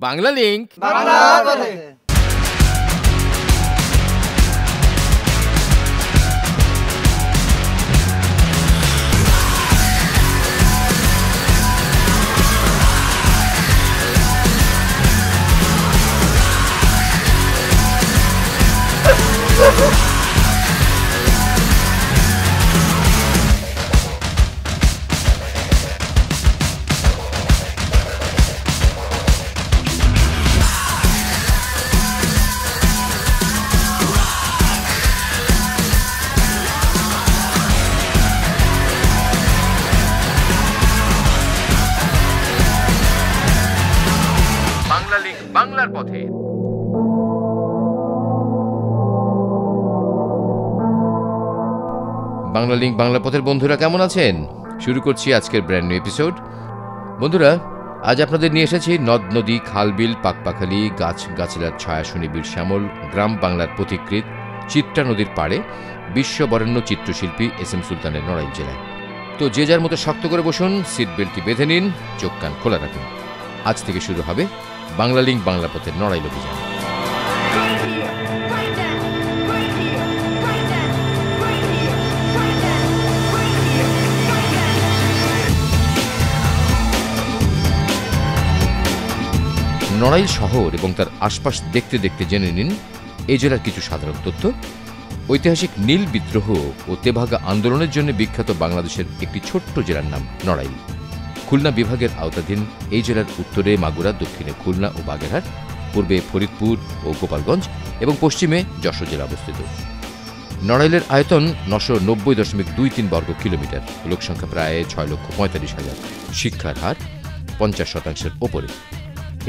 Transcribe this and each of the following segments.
Bangla link বাংলার পথে। Bangla link বাংলার পথের বন্ধুরা কেমন আছেন? শুরু করছি আজকের ব্র্যান্ড নিউ এপিসোড। বন্ধুরা, আজ আপনাদের নিয়ে এসেছি নদ নদী, খালবিল, পাকপাখালি, গাছ গাছলার ছায়া, সুনিবিড় শ্যামল গ্রাম বাংলার পথিকৃৎ চিত্রা নদীর পাড়ে বিশ্ববরেণ্য চিত্রশিল্পী এস এম সুলতানের নড়াইল জেলায়। তো যে যার মতো শক্ত করে বসুন, সিট বেল্টটি বেঁধে নিন, চোখ কান খোলা রাখুন। আজ থেকে শুরু হবে বাংলা লিংক বাংলা পথের নড়াইল অভিযান। নড়াইল শহর এবং তার আশপাশ দেখতে দেখতে জেনে নিন এই জেলার কিছু সাধারণ তথ্য। ঐতিহাসিক নীল বিদ্রোহ ও তেভাগা আন্দোলনের জন্য বিখ্যাত বাংলাদেশের একটি ছোট্ট জেলার নাম নড়াইল। খুলনা বিভাগের আওতাধীন এই জেলার উত্তরে মাগুরা, দক্ষিণে খুলনা ও বাগেরহাট, পূর্বে ফরিদপুর ও গোপালগঞ্জ এবং পশ্চিমে যশোর জেলা অবস্থিত। নড়াইলের আয়তন ৯৯.23 বর্গ কিলোমিটার, লোকসংখ্যা প্রায় ৬,৪৫,০০০, শিক্ষার হার ৫০% ওপরে।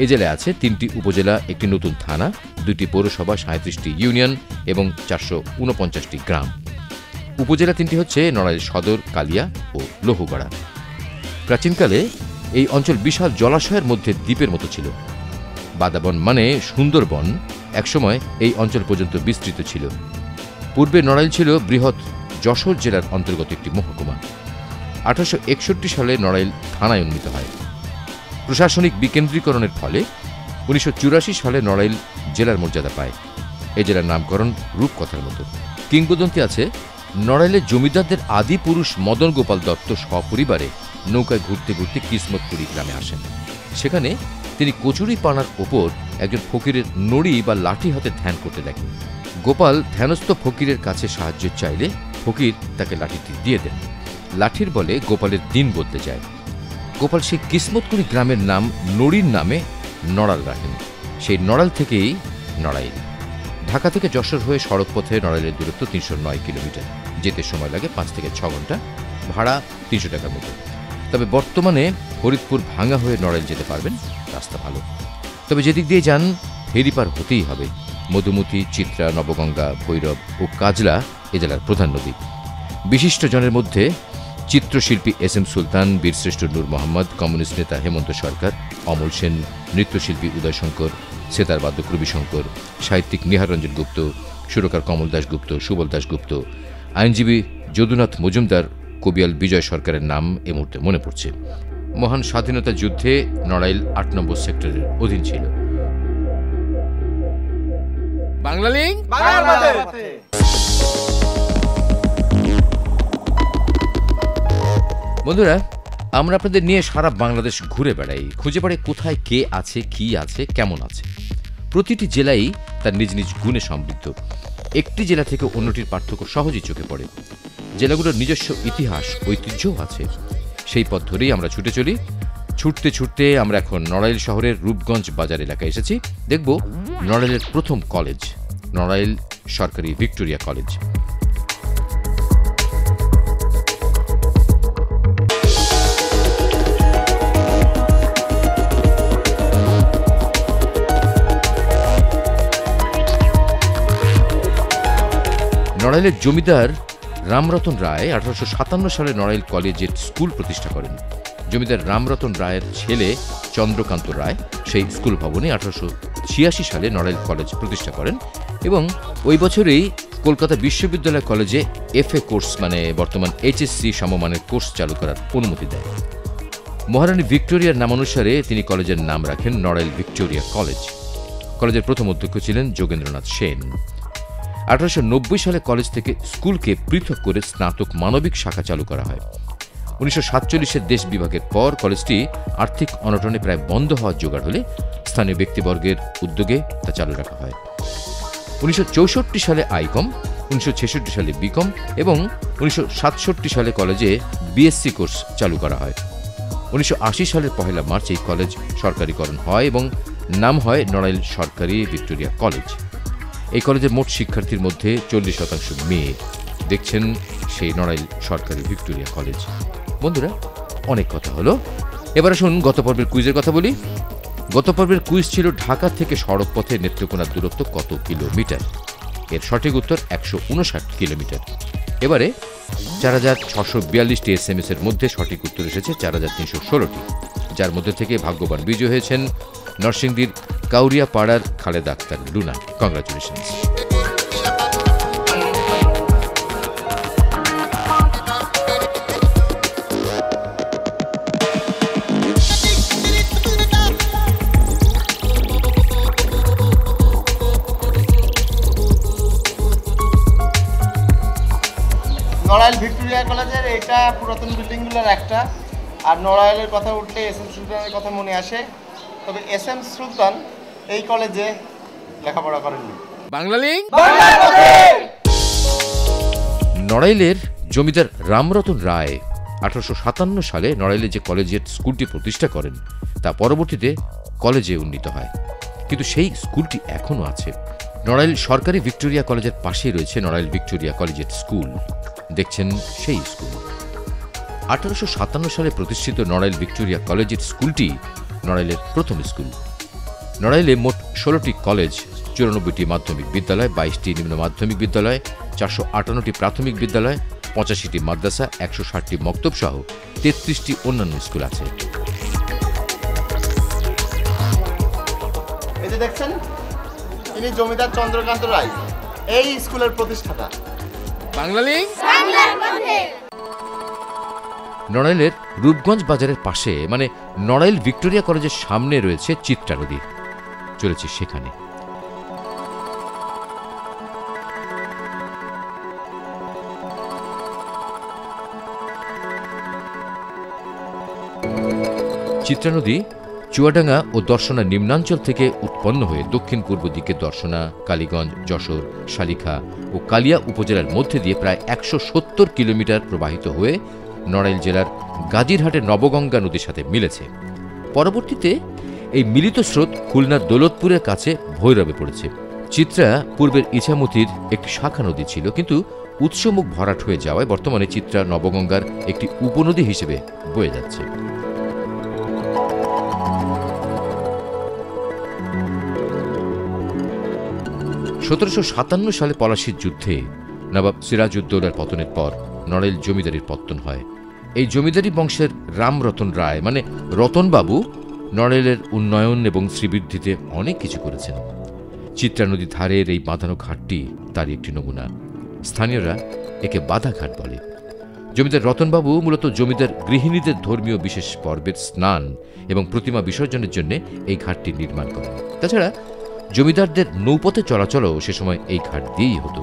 এ জেলায় আছে ৩টি উপজেলা, একটি নতুন থানা, ২টি পৌরসভা, ৩৭টি ইউনিয়ন এবং ৪৪৯টি গ্রাম। উপজেলা ৩টি হচ্ছে নড়াইল সদর, কালিয়া ও লৌহগড়া। প্রাচীনকালে এই অঞ্চল বিশাল জলাশয়ের মধ্যে দ্বীপের মতো ছিল। বাদাবন মানে সুন্দরবন একসময় এই অঞ্চল পর্যন্ত বিস্তৃত ছিল। পূর্বে নড়াইল ছিল বৃহৎ যশোর জেলার অন্তর্গত একটি মহকুমা। ১৮৬১ সালে নড়াইল থানায় উন্নীত হয়। প্রশাসনিক বিকেন্দ্রীকরণের ফলে ১৯৮৪ সালে নড়াইল জেলার মর্যাদা পায়। এ জেলার নামকরণ রূপকথার মতো। কিংবদন্তি আছে, নড়াইলের জমিদারদের আদি পুরুষ মদন গোপাল দত্ত সপরিবারে নৌকায় ঘুরতে ঘুরতে কিসমতপুরী গ্রামে আসেন। সেখানে তিনি কচুরি পানার ওপর একজন ফকিরের নড়ি বা লাঠি হাতে ধ্যান করতে দেখেন। গোপাল ধ্যানস্থ ফকিরের কাছে সাহায্য চাইলে ফকির তাকে লাঠিটি দিয়ে দেন। লাঠির বলে গোপালের দিন বদলে যায়। গোপাল সেই কিসমতপুরী গ্রামের নাম নড়ির নামে নড়াল রাখেন। সেই নড়াল থেকেই নড়াইল। ঢাকা থেকে যশোর হয়ে সড়ক পথে নড়াইলের দূরত্ব ৩০৯ কিলোমিটার। যেতে সময় লাগে ৫ থেকে ৬ ঘন্টা, ভাড়া ৩০০ টাকার মতো। তবে বর্তমানে ফরিদপুর ভাঙা হয়ে নড়াইল যেতে পারবেন, রাস্তা ভালো। তবে যেদিক দিয়ে যান ফেরি পার হতেই হবে। মধুমতি, চিত্রা, নবগঙ্গা, ভৈরব ও কাজলা এ জেলার প্রধান নদী। বিশিষ্ট জনের মধ্যে চিত্রশিল্পী এস এম সুলতান, বীরশ্রেষ্ঠ নূর মোহাম্মদ, কমিউনিস্ট নেতা হেমন্ত সরকার, অমল সেন, নৃত্যশিল্পী উদয় শঙ্কর, সেতার বাদক রবি শঙ্কর, সাহিত্যিক নিহার রঞ্জন গুপ্ত, সুরকার কমল দাশগুপ্ত, সুবল দাশগুপ্ত, আইনজীবী যদুনাথ মজুমদার, কবিয়াল বিজয় সরকারের নাম এ মুহূর্তে মনে পড়ছে। মহান স্বাধীনতা যুদ্ধে নড়াইল ৮ নম্বর সেক্টরের অধীন ছিল। বাংলা লিংক বন্ধুরা, আমরা আপনাদের নিয়ে সারা বাংলাদেশ ঘুরে বেড়াই, খুঁজে বেড়াই কোথায় কে আছে, কি আছে, কেমন আছে। প্রতিটি জেলাই তার নিজ নিজ গুণে সমৃদ্ধ। একটি জেলা থেকে অন্যটির পার্থক্য সহজেই চোখে পড়ে। জেলাগুলোর নিজস্ব ইতিহাস, ঐতিহ্যও আছে। সেই পথ ধরেই আমরা ছুটে চলি। ছুটতে ছুটতে আমরা এখন নড়াইল শহরের রূপগঞ্জ বাজার এলাকায় এসেছি। দেখব নড়াইলের প্রথম কলেজ, নড়াইল সরকারি ভিক্টোরিয়া কলেজ। নড়াইলের জমিদার রামরতন রায় ১৮৫৭ সালে নড়াইল কলেজের স্কুল প্রতিষ্ঠা করেন। জমিদার রামরতন রায়ের ছেলে চন্দ্রকান্ত রায় সেই স্কুল ভবনে ১৮৮৬ সালে নড়াইল কলেজ প্রতিষ্ঠা করেন এবং ওই বছরেই কলকাতা বিশ্ববিদ্যালয় কলেজে এফএ কোর্স মানে বর্তমান এইচএসসি সমমানের কোর্স চালু করার অনুমতি দেয়। মহারানী ভিক্টোরিয়ার নামানুসারে তিনি কলেজের নাম রাখেন নড়াইল ভিক্টোরিয়া কলেজ। কলেজের প্রথম অধ্যক্ষ ছিলেন যোগেন্দ্রনাথ সেন। 1890 সালে কলেজ থেকে স্কুলকে পৃথক করে স্নাতক মানবিক শাখা চালু করা হয়। 1947-এর দেশ বিভাগের পর কলেজটি আর্থিক অনটনে প্রায় বন্ধ হওয়ার জোগাড় হলে স্থানীয় ব্যক্তিবর্গের উদ্যোগে তা চালু রাখা হয়। 1964 সালে আইকম, 1966 সালে বিকম এবং 1967 সালে কলেজে বিএসসি কোর্স চালু করা হয়। 1980 সালের 1 মার্চ এই কলেজ সরকারিকরণ হয় এবং নাম হয় নড়াইল সরকারি ভিক্টোরিয়া কলেজ। এই কলেজের মোট শিক্ষার্থীর মধ্যে 40% মেয়ে। দেখছেন সেই নড়াইল সরকারি ভিক্টোরিয়া কলেজ। বন্ধুরা, অনেক কথা হলো, এবার আসুন গত পর্বের কুইজের কথা বলি। গত পর্বের কুইজ ছিল ঢাকা থেকে সড়ক পথে নেত্রকোনার দূরত্ব কত কিলোমিটার। এর সঠিক উত্তর 159 কিলোমিটার। এবারে 4642টি SMS এর মধ্যে সঠিক উত্তর এসেছে 4316টি, যার মধ্যে থেকে ভাগ্যবান বিজয়ী হয়েছেন নরসিংদীর কাউরিয়া পাড়ার খালেদা আক্তার লুনা। কংগ্রাচুলেশনস। নড়াইল ভিক্টোরিয়া কলেজের এটা পুরাতন বিল্ডিংগুলোর একটা। আর নড়াইলের কথা উঠলে SM সুলতানের কথা মনে আসে, তবে SM সুলতান এই কলেজে লেখাপড়া করেননি। বাংলা লিঙ্ক নড়াইলের জমিদার রামরতন রায় 1857 সালে নড়াইলে যে কলেজিয়েট স্কুলটি প্রতিষ্ঠা করেন তা পরবর্তীতে কলেজে উন্নীত হয়, কিন্তু সেই স্কুলটি এখনও আছে। নড়াইল সরকারি ভিক্টোরিয়া কলেজের পাশেই রয়েছে নড়াইল ভিক্টোরিয়া কলেজিয়েট স্কুল। দেখছেন সেই স্কুল। 1857 সালে প্রতিষ্ঠিত নড়াইল ভিক্টোরিয়া কলেজিয়েট স্কুলটি নড়াইলের প্রথম স্কুল। নড়াইলে মোট 16টি কলেজ, 94টি মাধ্যমিক বিদ্যালয়, 22টি নিম্ন মাধ্যমিক বিদ্যালয়, 458টি প্রাথমিক বিদ্যালয়, 85টি মাদ্রাসা, 160টি মক্তব সহ 33টি অন্যান্য স্কুল আছে। এই যে দেখছেন, তিনি জমিদার চন্দ্রকান্ত রায়, এই স্কুলের প্রতিষ্ঠাতা। বাংলা লিঙ্ক নড়াইলের রূপগঞ্জ বাজারের পাশে, মানে নড়াইল ভিক্টোরিয়া কলেজের সামনে রয়েছে চিত্রা নদী। চলেছি সেখানে। চিত্রা নদী চুয়াডাঙ্গা ও দর্শনা নিম্নাঞ্চল থেকে উৎপন্ন হয়ে দক্ষিণ পূর্ব দিকে দর্শনা, কালীগঞ্জ, যশোর, শালিখা ও কালিয়া উপজেলার মধ্যে দিয়ে প্রায় 170 কিলোমিটার প্রবাহিত হয়ে নড়াইল জেলার গাজীরহাটের নবগঙ্গা নদীর সাথে মিলেছে। পরবর্তীতে এই মিলিত স্রোত খুলনার দৌলতপুরের কাছে ভৈরবে পড়েছে। চিত্রা পূর্বের ইছামতির একটি শাখা নদী ছিল, কিন্তু উৎসমুখ ভরাট হয়ে যাওয়ায় বর্তমানে চিত্রা নবগঙ্গার একটি উপনদী হিসেবে বয়ে যাচ্ছে। (1757 সালে পলাশীর যুদ্ধে নবাব সিরাজউদ্দৌলার পতনের পর নড়াইল জমিদারির পত্তন হয়। এই জমিদারি বংশের রামরতন রায়, মানে রতনবাবু, নড়াইলের উন্নয়ন এবং শ্রীবৃদ্ধিতে অনেক কিছু করেছেন। চিত্রা নদীর ধারের এই বাঁধানো ঘাটটি তারই একটি নমুনা। স্থানীয়রা একে বাধাঘাট বলে। জমিদার রতনবাবু মূলত জমিদার গৃহিণীদের ধর্মীয় বিশেষ পর্বের স্নান এবং প্রতিমা বিসর্জনের জন্য এই ঘাটটি নির্মাণ করেন। তাছাড়া জমিদারদের নৌপথে চলাচলও সে সময় এই ঘাট দিয়েই হতো।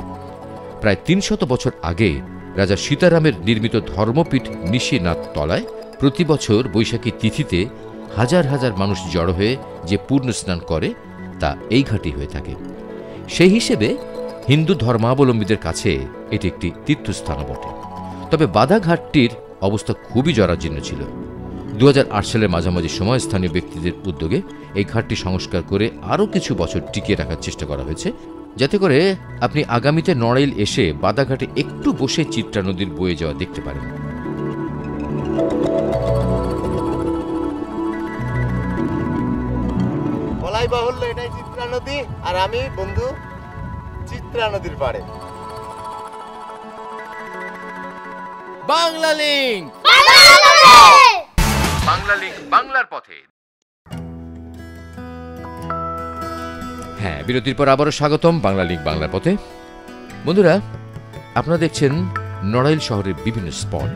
প্রায় 300 বছর আগে রাজা সীতারামের নির্মিত ধর্মপীঠ নিশিনাথ তলায় প্রতি বছর বৈশাখী তিথিতে হাজার হাজার মানুষ জড়ো হয়ে যে পূর্ণ স্নান করে তা এই ঘাটই হয়ে থাকে। সেই হিসেবে হিন্দু ধর্মাবলম্বীদের কাছে এটি একটি তীর্থস্থানও বটে। তবে বাধাঘাটটির অবস্থা খুবই জরাজীর্ণ ছিল। 2008 সালের মাঝামাঝি সময় স্থানীয় ব্যক্তিদের উদ্যোগে এই ঘাটটি সংস্কার করে আরও কিছু বছর টিকিয়ে রাখার চেষ্টা করা হয়েছে, যাতে করে আপনি আগামীতে নড়াইল এসে বাদাঘাটে একটু বসে চিত্রা নদীর বয়ে যাওয়া দেখতে পারেন। বলাই বাহুল্য, এটাই চিত্রা নদী, আর আমি বন্ধু চিত্রা নদীর পাড়ে। বাংলা লিংক, বাংলা লিংক, বাংলার পথে। হ্যাঁ, বিরতির পর আবারও স্বাগতম বাংলা লিংক, বাংলার পথে। বন্ধুরা, আপনারা দেখছেন নড়াইল শহরের বিভিন্ন স্পট।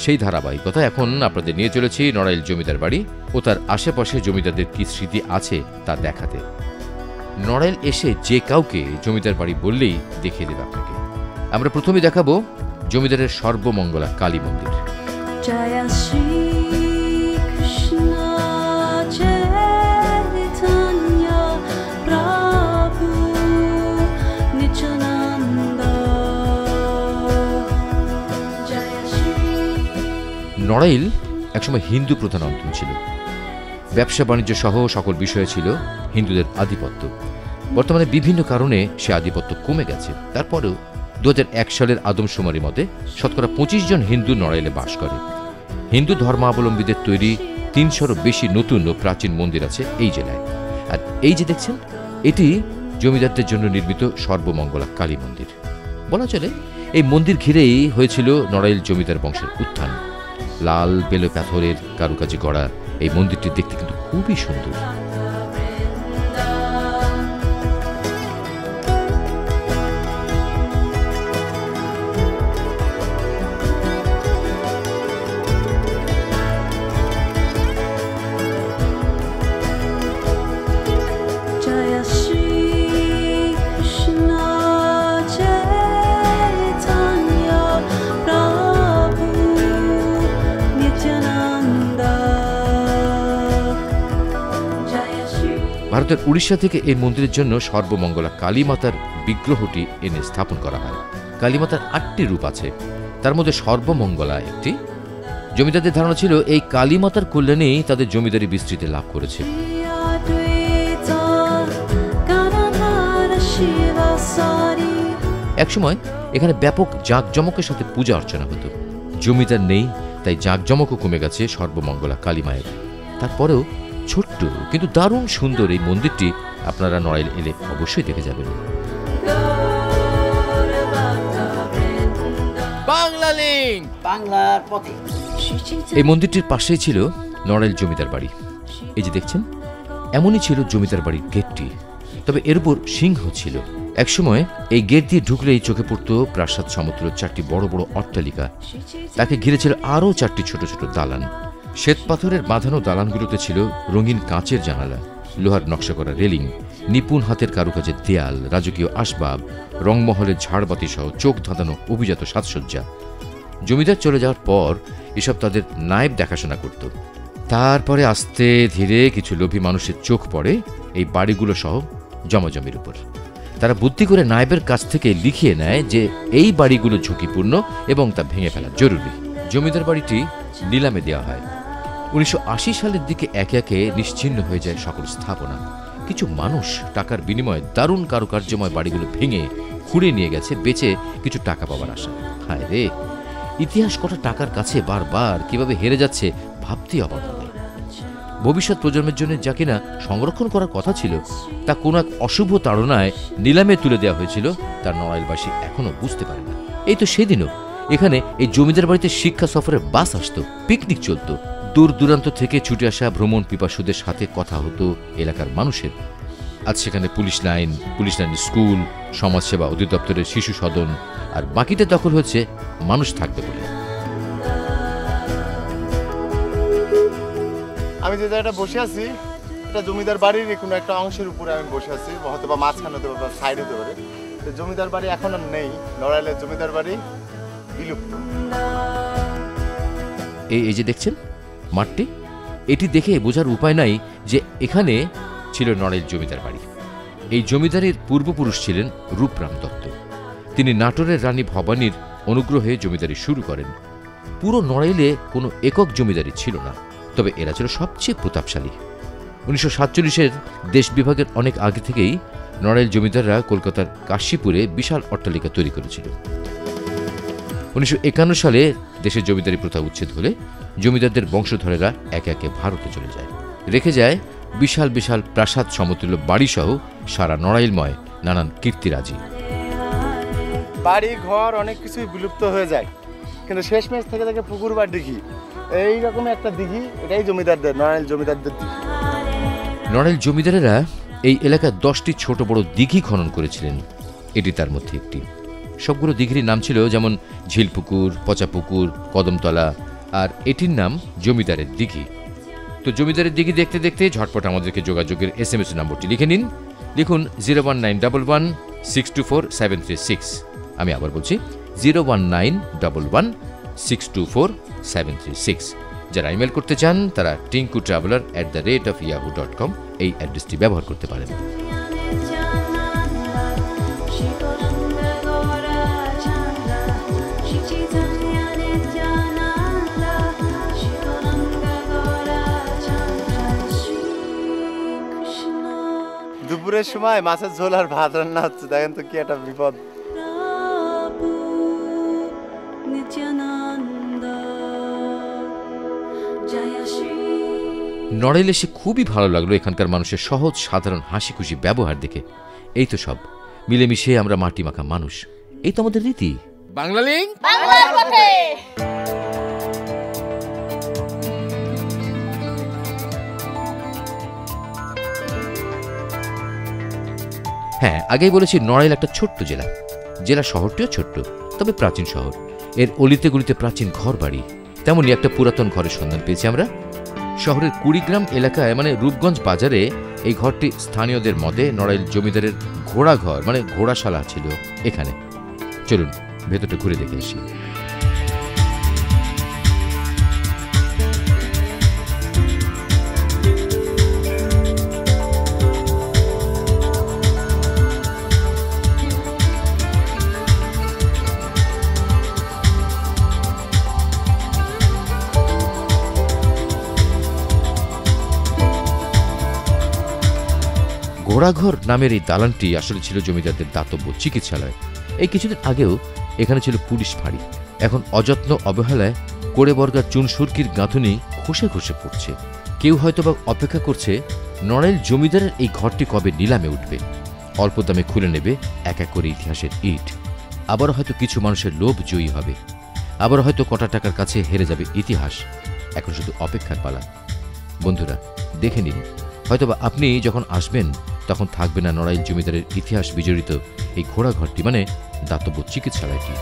সেই ধারাবাহিকতা এখন আপনাদের নিয়ে চলেছি নড়াইল জমিদার বাড়ি ও তার আশেপাশে জমিদারদের কি স্মৃতি আছে তা দেখাতে। নড়াইল এসে যে কাউকে জমিদার বাড়ি বললেই দেখিয়ে দেবে আপনাকে। আমরা প্রথমে দেখাবো জমিদারের সর্বমঙ্গলা কালী মন্দির। জয় শ্রী কৃষ্ণ চৈতন্য প্রভু নিত্যানন্দ। জয় শ্রী। নড়াইল একসময় হিন্দু প্রধান অঞ্চল ছিল। ব্যবসা বাণিজ্য সহ সকল বিষয়ে ছিল হিন্দুদের আধিপত্য। বর্তমানে বিভিন্ন কারণে সে আধিপত্য কমে গেছে। তারপরেও 2001 সালের আদমশুমারি মতে শতকরা 25 জন হিন্দু নড়াইলে বাস করে। হিন্দু ধর্মাবলম্বীদের তৈরি 300-ও বেশি নতুন ও প্রাচীন মন্দির আছে এই জেলায়। আর এই যে দেখছেন, এটি জমিদারদের জন্য নির্মিত সর্বমঙ্গলা কালী মন্দির। বলা চলে এই মন্দির ঘিরেই হয়েছিল নড়াইল জমিদার বংশের উত্থান। লাল বেলে পাথরের কারুকাজে গড়া এই মন্দিরটি দেখতে কিন্তু খুবই সুন্দর। জয় শ্রী কৃষ্ণ চৈতন্য প্রভু নিত্যানন্দ। জয় শ্রী। ভারতের উড়িষ্যা থেকে এই মন্দিরের জন্য সর্বমঙ্গলা কালীমাতার বিগ্রহটি এনে স্থাপন করা হয়। কালীমাতার 8টি রূপ আছে, তার মধ্যে সর্বমঙ্গলা একটি। জমিদারদের ধারণা ছিল এই কালীমাতার কল্যাণেই তাদের জমিদারি বিস্তৃতি লাভ করেছে। একসময় এখানে ব্যাপক জাঁকজমকের সাথে পূজা অর্চনা হতো। জমিদার নেই, তাই জাঁকজমকও কমে গেছে সর্বমঙ্গলা কালী মায়ের। তারপরেও ছোট্ট কিন্তু দারুণ সুন্দর এই মন্দিরটি আপনারা নড়াইল এলে অবশ্যই দেখে যাবেন। বাংলার পথে এই মন্দিরটির পাশেই ছিল নড়াইল জমিদার বাড়ি। এই যে দেখছেন, এমনই ছিল জমিদার বাড়ির গেটটি, তবে এর উপর সিংহ ছিল। একসময় এই গেট দিয়ে ঢুকলেই চোখে পড়ত প্রাসাদ সমতুল্য 4টি বড় বড় অট্টালিকা। তাকে ঘিরে ছিল আরও 4টি ছোট ছোট দালান। শ্বেতপাথরের বাঁধানো দালানগুলোতে ছিল রঙিন কাঁচের জানালা, লোহার নকশা করা রেলিং, নিপুণ হাতের কারুকাজের দেয়াল, রাজকীয় আসবাব, রংমহলের ঝাড়বাতি সহ চোখ ধাঁধানো অভিজাত সাজসজ্জা। জমিদার চলে যাওয়ার পর এসব তাদের নায়েব দেখাশোনা করত। তারপরে আস্তে ধীরে কিছু লোভী মানুষের চোখ পড়ে এই বাড়িগুলো সহ জমাজমির উপর। তারা বুদ্ধি করে নায়েবের কাছ থেকে লিখিয়ে নেয় যে এই বাড়িগুলো ঝুঁকিপূর্ণ এবং তা ভেঙে ফেলা জরুরি। জমিদার বাড়িটি নিলামে দেওয়া হয়। 1980 সালের দিকে একে একে নিশ্চিহ্ন হয়ে যায় সকল স্থাপনা। কিছু মানুষ টাকার বিনিময়ে দারুণ কারুকার্যময় বাড়িগুলো ভেঙে খুঁড়ে নিয়ে গেছে, বেচে কিছু টাকা পাওয়ার আশা। হায় রে, ইতিহাস কটা টাকার কাছে বারবার কিভাবে হেরে যাচ্ছে ভাবতেই অবাক লাগে। ভবিষ্যৎ প্রজন্মের জন্য যা কিনা সংরক্ষণ করার কথা ছিল, তা কোনো এক অশুভ তাড়নায় নিলামে তুলে দেওয়া হয়েছিল, তার নড়াইলবাসী এখনো বুঝতে পারে না। এই তো সেদিনও এখানে এই জমিদার বাড়িতে শিক্ষা সফরের বাস আসতো, পিকনিক চলত। দূর দূরান্ত থেকে ছুটে আসা ভ্রমণ পিপাসুদের সাথে কথা হতো এলাকার মানুষের। আজ সেখানে পুলিশ লাইন স্কুল, সমাজসেবা অধিদপ্তরের শিশু সদন, আর বাকিটা দখল হচ্ছে মানুষ থাকবে বলে। আমি যে জায়গাটা বসে আছি, এটা জমিদার বাড়ির কোনো একটা অংশের উপরে আমি বসে আছি, হয়তো বা মাঝখানে হতে পারে বা সাইড হতে পারে। তো জমিদার বাড়ি এখন আর নেই, নড়াইলের জমিদার বাড়ি বিলুপ্ত। এই যে দেখছেন মাঠটি, এটি দেখে বোঝার উপায় নাই যে এখানে ছিল নড়াইল জমিদার বাড়ি। এই জমিদারের পূর্বপুরুষ ছিলেন রূপরাম দত্ত। তিনি নাটোরের রানী ভবানীর অনুগ্রহে জমিদারি শুরু করেন। পুরো নড়াইলে কোনো একক জমিদারি ছিল না, তবে এরা ছিল সবচেয়ে প্রতাপশালী। 1947-এর দেশ বিভাগের অনেক আগে থেকেই নড়াইল জমিদাররা কলকাতার কাশীপুরে বিশাল অট্টালিকা তৈরি করেছিল। 1951 সালে দেশের জমিদারি প্রথা উচ্ছেদ হলে জমিদারদের বংশধরেরা একে একে ভারতে চলে যায়, রেখে যায় বিশাল বিশাল প্রাসাদ সমতুল্য বাড়িসহ সারা নড়াইলময় নানান কীর্তিরাজি। বাড়ি ঘর অনেক কিছুই বিলুপ্ত হয়ে যায়, কিন্তু শেষমেশ থেকে থেকে পুকুর বা দিঘি, এইরকম একটা দিঘি, এটাই জমিদারদের, নড়াইল জমিদারদের দিঘি। নড়াইল জমিদারেরা এই এলাকায় 10টি ছোট বড় দিঘি খনন করেছিলেন, এটি তার মধ্যে একটি। সবগুলো দিঘির নাম ছিল যেমন ঝিলপুকুর, পচাপুকুর, কদমতলা, আর এটির নাম জমিদারের দিঘি। তো জমিদারের দিঘি দেখতে দেখতে ঝটপট আমাদেরকে যোগাযোগের SMS নম্বরটি লিখে নিন। লিখুন 01911624736। আমি আবার বলছি 01911624736। যারা ইমেল করতে চান তারা tinku.traveler@yahoo.com এই অ্যাড্রেসটি ব্যবহার করতে পারেন। দুপুরের সময় মাছের ঝোল আর ভাত রান্না হচ্ছে, দেখেন তো কি একটা বিপদ। Prabhu Nityananda Jaya Shri Narail এসে খুবই ভালো লাগলো এখানকার মানুষের সহজ সাধারণ হাসি খুশি ব্যবহার দেখে। এই তো সব মিলেমিশে আমরা মাটি মাখা মানুষ, এই তো আমাদের রীতি। বাংলা লিঙ্ক বাংলার পথে। হ্যাঁ, আগেই বলেছি নড়াইল একটা ছোট্ট জেলা। জেলা শহরটিও ছোট্ট, তবে প্রাচীন শহর। এর অলিতে গলিতে প্রাচীন ঘর বাড়ি, তেমনি একটা পুরাতন ঘরের সন্ধান পেয়েছি আমরা। শহরের কুড়িগ্রাম এলাকায় মানে রূপগঞ্জ বাজারে এই ঘরটি স্থানীয়দের মতে নড়াইল জমিদারের ঘোড়া ঘর মানে ঘোড়াশালা ছিল এখানে। চলুন ভেতরটা ঘুরে দেখে আসি। ঘোড়াঘর নামের এই দালানটি আসলে ছিল জমিদারদের দাতব্য চিকিৎসালয়। এই কিছুদিন আগেও এখানে ছিল পুলিশ ফাঁড়ি। এখন অযত্ন অবহেলায় কোড়েবর্গা চুনসুরকির গাঁথুনি খসে খসে পড়ছে। কেউ হয়তোবা অপেক্ষা করছে নড়াইল জমিদারের এই ঘরটি কবে নিলামে উঠবে, অল্প দামে খুলে নেবে এক এক করে ইতিহাসের ইট। আবার হয়তো কিছু মানুষের লোভ জয়ী হবে, আবার হয়তো কটা টাকার কাছে হেরে যাবে ইতিহাস। এখন শুধু অপেক্ষার পালা। বন্ধুরা দেখে নিন, হয়তোবা আপনি যখন আসবেন তখন থাকবে না নড়াইল জমিদারের ইতিহাস বিজড়িত এই ঘোড়াঘরটি মানে দাতব্য চিকিৎসালয়টি।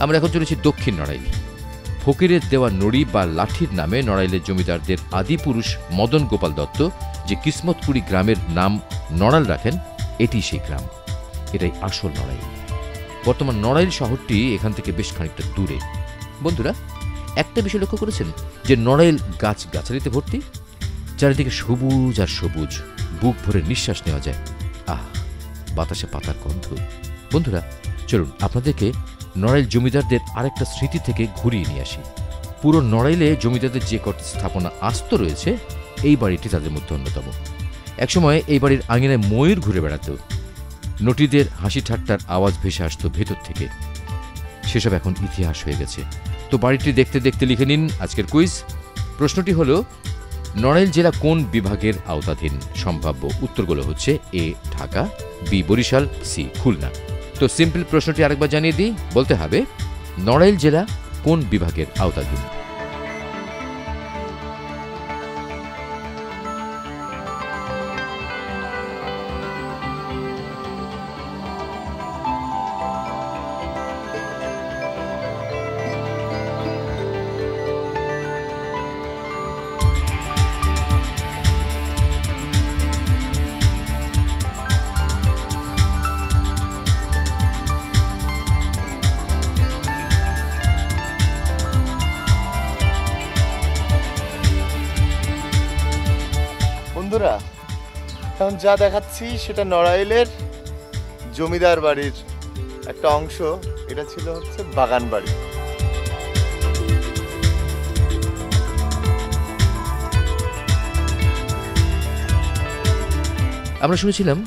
আমরা এখন চলেছি দক্ষিণ নড়াইল। ফকিরের দেওয়া নড়ি বা লাঠির নামে নড়াইলের জমিদারদের আদিপুরুষ মদন গোপাল দত্ত যে কিসমতপুরী গ্রামের নাম নড়াইল রাখেন, এটি সেই গ্রাম। এটাই আসল নড়াইল। বর্তমান নড়াইল শহরটি এখান থেকে বেশ খানিকটা দূরে। বন্ধুরা একটা বিষয় লক্ষ্য করেছেন যে নড়াইল গাছ গাছালিতে ভর্তি, চারিদিকে সবুজ আর সবুজ, বুক ভরে নিঃশ্বাস নেওয়া যায়। আহ, বাতাসে পাতার গন্ধ। বন্ধুরা চলুন আপনাদেরকে নড়াইল জমিদারদের আরেকটা স্মৃতি থেকে ঘুরিয়ে নিয়ে আসি। পুরো নড়াইলে জমিদারদের যে কটি স্থাপনা আস্ত রয়েছে, এই বাড়িটি তাদের মধ্যে অন্যতম। একসময় এই বাড়ির আঙিনায় ময়ূর ঘুরে বেড়াত, নটিদের হাসি ঠাট্টার আওয়াজ ভেসে আসত ভেতর থেকে। সেসব এখন ইতিহাস হয়ে গেছে। তো বাড়িটি দেখতে দেখতে লিখে নিন আজকের কুইজ। প্রশ্নটি হলো, নড়াইল জেলা কোন বিভাগের আওতাধীন? সম্ভাব্য উত্তরগুলো হচ্ছে এ ঢাকা, বি বরিশাল, সি খুলনা। তো সিম্পল প্রশ্নটি আরেকবার জানিয়ে দিই, বলতে হবে নড়াইল জেলা কোন বিভাগের আওতাধীন। বন্ধুরা এখন যা দেখাচ্ছি সেটা নড়াইলের জমিদার বাড়ির একটা অংশ। এটা ছিল হচ্ছে বাগান বাড়ি। আমরা শুনেছিলাম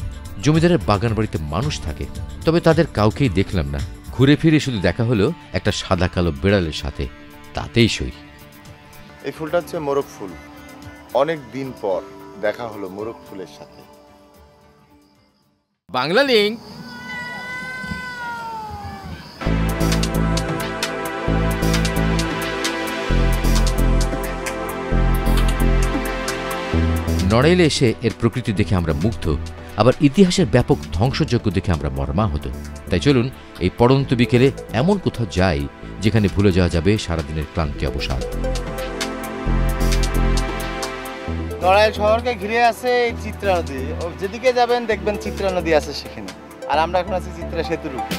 জমিদারের বাগান বাড়িতে মানুষ থাকে, তবে তাদের কাউকেই দেখলাম না। ঘুরে ফিরে শুধু দেখা হলো একটা সাদা কালো বেড়ালের সাথে, তাতেই সই। এই ফুলটা হচ্ছে মোরগ ফুল। অনেক দিন পর দেখা হলো মোরগ ফুলের সাথে। বাংলা লিঙ্ক। নড়াইলে এসে এর প্রকৃতি দেখে আমরা মুগ্ধ, আবার ইতিহাসের ব্যাপক ধ্বংসযজ্ঞ দেখে আমরা মর্মাহত। তাই চলুন এই পড়ন্ত বিকেলে এমন কোথাও যাই যেখানে ভুলে যাওয়া যাবে সারাদিনের ক্লান্তি অবসাদ। নড়াইল শহরকে ঘিরে আছে এই চিত্রা নদী। যেদিকে যাবেন দেখবেন চিত্রা নদী আছে সেখানে। আর আমরা এখন আছি চিত্রা সেতুর উপরে।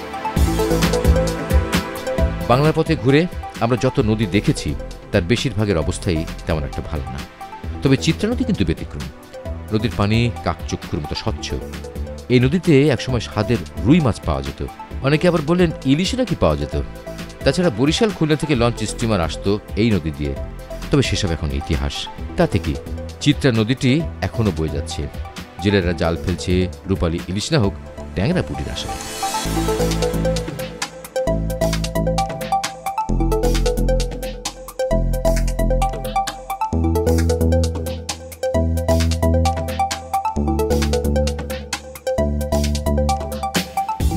বাংলার পথে ঘুরে আমরা যত নদী দেখেছি তার বেশিরভাগের অবস্থাই তেমন একটা ভালো না। তবে চিত্রা নদী কিন্তু ব্যতিক্রম। নদীর পানি কাকচক্ষুর মতো স্বচ্ছ। এই নদীতে একসময় স্বাদের রুই মাছ পাওয়া যেত, অনেকে আবার বললেন ইলিশও নাকি পাওয়া যেত। তাছাড়া বরিশাল খুলনা থেকে লঞ্চ স্টিমার আসতো এই নদী দিয়ে। তবে সেসব এখন ইতিহাস। তাতে কি, চিত্রা নদীটি এখনো বয়ে যাচ্ছে। জেলেরা জাল ফেলছে রূপালী ইলিশ না হোক ট্যাংরা পুটির আশায়।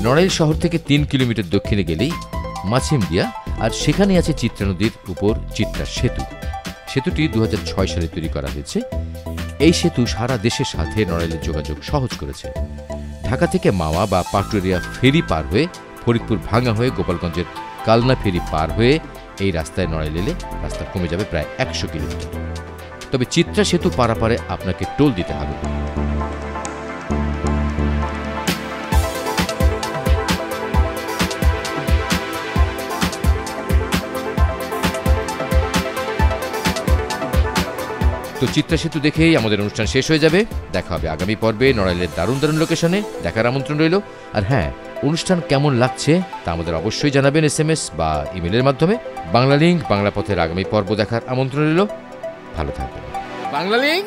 নড়াইল শহর থেকে ৩ কিলোমিটার দক্ষিণে গেলেই মাছিমদিয়া, আর সেখানে আছে চিত্রা নদীর উপর চিত্রা সেতু। সেতুটি ২০০৬ সালে তৈরি করা হয়েছে। এই সেতু সারা দেশের সাথে নড়াইলের যোগাযোগ সহজ করেছে। ঢাকা থেকে মাওয়া বা পাটুরিয়া ফেরি পার হয়ে ফরিদপুর ভাঙা হয়ে গোপালগঞ্জের কালনা ফেরি পার হয়ে এই রাস্তায় নড়াইল এলে রাস্তা কমে যাবে প্রায় ১০০ কিলোমিটার। তবে চিত্রা সেতু পারাপারে আপনাকে টোল দিতে হবে। তো চিত্রা সেতু দেখেই আমাদের অনুষ্ঠান শেষ হয়ে যাবে। দেখা হবে আগামী পর্বে নড়াইলের দারুণ দারুণ লোকেশনে। দেখার আমন্ত্রণ রইল। আর হ্যাঁ, অনুষ্ঠান কেমন লাগছে তা আমাদের অবশ্যই জানাবেন SMS বা ইমেলের মাধ্যমে। বাংলা লিঙ্ক বাংলা পথের আগামী পর্ব দেখার আমন্ত্রণ রইল। ভালো থাকবেন। বাংলা লিঙ্ক।